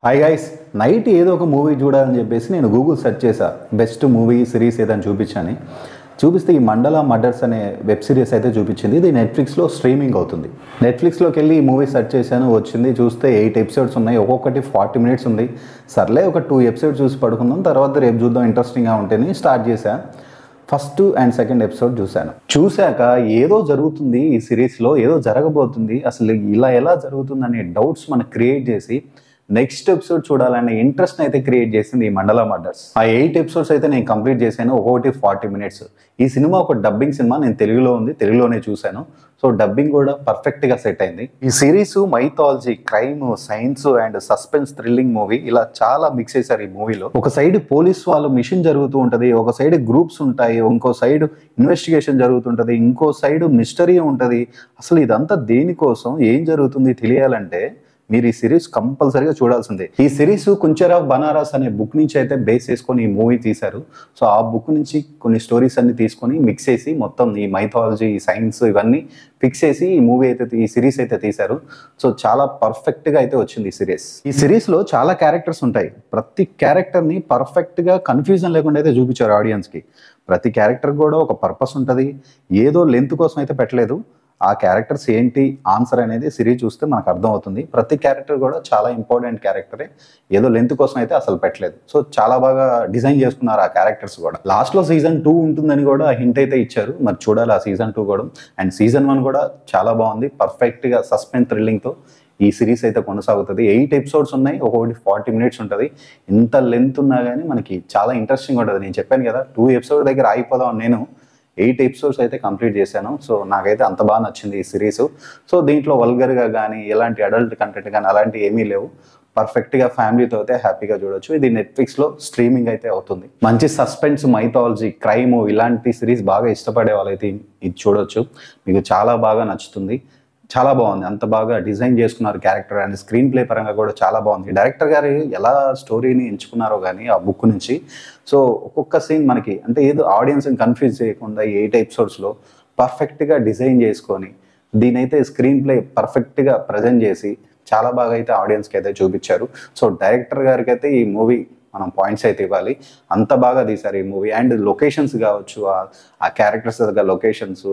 Hi guys, night ఏదో ఒక movie చూడాలని చెప్పేసి నేను గూగుల్ సెర్చ్ చేశా. బెస్ట్ మూవీ సిరీస్ ఏదని చూపించాను. చూపిస్తే ఈ మండల మర్డర్స్ అనే వెబ్ సిరీస్ అయితే చూపించింది. ఇది నెట్ఫ్లిక్స్లో స్ట్రీమింగ్ అవుతుంది. నెట్ఫ్లిక్స్లోకి వెళ్ళి ఈ మూవీ సెర్చ్ చేశాను, వచ్చింది. చూస్తే 8 ఎపిసోడ్స్ ఉన్నాయి, ఒక్కొక్కటి 40 మినిట్స్ ఉంది. సర్లే ఒక 2 ఎపిసోడ్స్ చూసి పడుకుందాం, తర్వాత రేపు చూద్దాం ఇంట్రెస్టింగ్గా ఉంటేనే స్టార్ట్ చేశా. ఫస్ట్ అండ్ సెకండ్ ఎపిసోడ్ చూశాక ఏదో జరుగుతుంది ఈ సిరీస్లో, ఏదో జరగబోతుంది, అసలు ఇలా ఎలా జరుగుతుంది అనే డౌట్స్ మనకు క్రియేట్ చేసి నెక్స్ట్ ఎపిసోడ్ చూడాలనే ఇంట్రెస్ట్ అయితే క్రియేట్ చేసింది ఈ మండల మర్డర్స్. ఆ 8 ఎపిసోడ్స్ అయితే నేను కంప్లీట్ చేశాను, ఒక్కొక్కటి 40 మినిట్స్. ఈ సినిమా ఒక డబ్బింగ్ సినిమా, నేను తెలుగులోనే చూశాను. సో డబ్బింగ్ కూడా పర్ఫెక్ట్గా సెట్ అయింది. ఈ series mythology, crime, science and suspense, thrilling movie ఇలా చాలా మిక్స్ చేశారు ఈ మూవీలో. ఒక సైడ్ పోలీస్ వాళ్ళు మిషన్ జరుగుతూ ఉంటుంది, ఒక సైడ్ గ్రూప్స్ ఉంటాయి, ఇంకో సైడ్ ఇన్వెస్టిగేషన్ జరుగుతుంటుంది, ఇంకో సైడ్ మిస్టరీ ఉంటుంది. అసలు ఇదంతా దేనికోసం, ఏం జరుగుతుంది తెలియాలంటే మీరు ఈ సిరీస్ కంపల్సరీగా చూడాల్సిందే. ఈ సిరీస్ కుంచెర్ ఆఫ్ బనారస్ అనే బుక్ నుంచి అయితే బేస్ చేసుకొని ఈ మూవీ తీశారు. సో ఆ బుక్ నుంచి కొన్ని స్టోరీస్ అన్ని తీసుకొని మిక్స్ చేసి మొత్తం ఈ మైథాలజీ, సైన్స్ ఇవన్నీ ఫిక్స్ చేసి ఈ సిరీస్ అయితే తీశారు. సో చాలా పర్ఫెక్ట్గా అయితే వచ్చింది ఈ సిరీస్. ఈ సిరీస్లో చాలా క్యారెక్టర్స్ ఉంటాయి. ప్రతి క్యారెక్టర్ని పర్ఫెక్ట్గా కన్ఫ్యూజన్ లేకుండా అయితే చూపించారు ఆడియన్స్కి. ప్రతి క్యారెక్టర్ కూడా ఒక పర్పస్ ఉంటుంది, ఏదో లెంత్ కోసం అయితే పెట్టలేదు. ఆ క్యారెక్టర్స్ ఏంటి ఆన్సర్ అనేది సిరీస్ చూస్తే మనకు అర్థమవుతుంది. ప్రతి క్యారెక్టర్ కూడా చాలా ఇంపార్టెంట్ క్యారెక్టరే, ఏదో లెంత్ కోసం అయితే అసలు పెట్టలేదు. సో చాలా బాగా డిజైన్ చేసుకున్నారు ఆ క్యారెక్టర్స్ కూడా. లాస్ట్లో సీజన్ 2 ఉంటుందని కూడా హింట్ అయితే ఇచ్చారు, మరి చూడాలి ఆ సీజన్ 2 కూడా. అండ్ సీజన్ 1 కూడా చాలా బాగుంది, పర్ఫెక్ట్గా సస్పెన్స్ థ్రిల్లింగ్తో ఈ సిరీస్ అయితే కొనసాగుతుంది. 8 ఎపిసోడ్స్ ఉన్నాయి, ఒక్కొక్కటి 40 మినిట్స్ ఉంటుంది. ఇంత లెంత్ ఉన్నా కానీ మనకి చాలా ఇంట్రెస్టింగ్ ఉంటుంది. నేను చెప్పాను కదా 2 ఎపిసోడ్ దగ్గర ఆగిపోదాం, నేను 8 ఎపిసోడ్స్ అయితే కంప్లీట్ చేశాను. సో నాకైతే అంత బాగా నచ్చింది ఈ సిరీస్. సో దీంట్లో వల్గర్గా కానీ ఎలాంటి అడల్ట్ కంటెంట్ కానీ అలాంటివి ఏమీ లేవు. పర్ఫెక్ట్గా ఫ్యామిలీతో అయితే హ్యాపీగా చూడొచ్చు. ఇది నెట్ఫ్లిక్స్లో స్ట్రీమింగ్ అయితే అవుతుంది. మంచి సస్పెన్స్, మైథాలజీ, క్రైమ్ ఇలాంటి సిరీస్ బాగా ఇష్టపడే వాళ్ళైతే ఇది చూడొచ్చు, మీకు చాలా బాగా నచ్చుతుంది. చాలా బాగుంది, అంత బాగా డిజైన్ చేసుకున్నారు క్యారెక్టర్. అండ్ స్క్రీన్ ప్లే పరంగా కూడా చాలా బాగుంది. డైరెక్టర్ గారు ఎలా స్టోరీని ఎంచుకున్నారో కానీ ఆ బుక్ నుంచి. సో ఒక్కొక్క సీన్ మనకి అంటే ఏదో ఆడియన్స్ని కన్ఫ్యూజ్ చేయకుండా 8 ఎపిసోడ్స్లో పర్ఫెక్ట్గా డిజైన్ చేసుకొని దీనైతే స్క్రీన్ ప్లే పర్ఫెక్ట్గా ప్రజెంట్ చేసి చాలా బాగా అయితే ఆడియన్స్కి అయితే చూపించారు. సో డైరెక్టర్ గారికి అయితే ఈ మూవీ మనం పాయింట్స్ అయితే ఇవ్వాలి, అంత బాగా తీశారు ఈ మూవీ. అండ్ లొకేషన్స్ కావచ్చు, ఆ క్యారెక్టర్స్ దగ్గర లొకేషన్స్,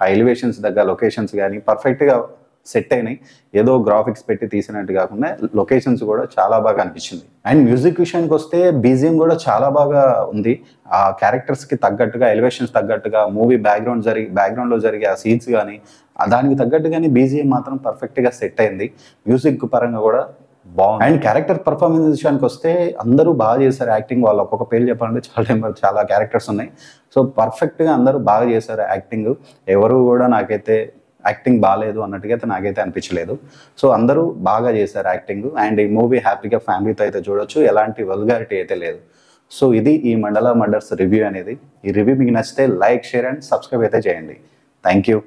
ఆ ఎలివేషన్స్ దగ్గర లొకేషన్స్ కానీ పర్ఫెక్ట్గా సెట్ అయినాయి. ఏదో గ్రాఫిక్స్ పెట్టి తీసినట్టు కాకుండా లొకేషన్స్ కూడా చాలా బాగా అనిపించింది. అండ్ మ్యూజిక్ విషయానికి వస్తే బీజిఎం కూడా చాలా బాగా ఉంది. ఆ క్యారెక్టర్స్కి తగ్గట్టుగా, ఎలివేషన్స్ తగ్గట్టుగా, మూవీ బ్యాక్గ్రౌండ్లో జరిగే ఆ సీన్స్ కానీ దానికి తగ్గట్టుగానే బీజిఎం మాత్రం పర్ఫెక్ట్గా సెట్ అయింది. మ్యూజిక్ పరంగా కూడా బాగుంది. అండ్ క్యారెక్టర్ పర్ఫార్మెన్స్ విషయానికి వస్తే అందరూ బాగా చేశారు యాక్టింగ్. వాళ్ళు ఒక్కొక్క పేరు చెప్పాలంటే చాలా క్యారెక్టర్స్ ఉన్నాయి. సో పర్ఫెక్ట్గా అందరూ బాగా చేశారు యాక్టింగ్. ఎవరు కూడా నాకైతే యాక్టింగ్ బాగాలేదు అన్నట్టుగా అయితే నాకైతే అనిపించలేదు. సో అందరూ బాగా చేశారు యాక్టింగ్. అండ్ ఈ మూవీ హ్యాపీగా ఫ్యామిలీతో అయితే చూడొచ్చు, ఎలాంటి వల్గారిటీ అయితే లేదు. సో ఇది ఈ మండల మర్డర్స్ రివ్యూ అనేది. ఈ రివ్యూ మీకు నచ్చితే లైక్, షేర్ అండ్ సబ్స్క్రైబ్ అయితే చేయండి. Thank you.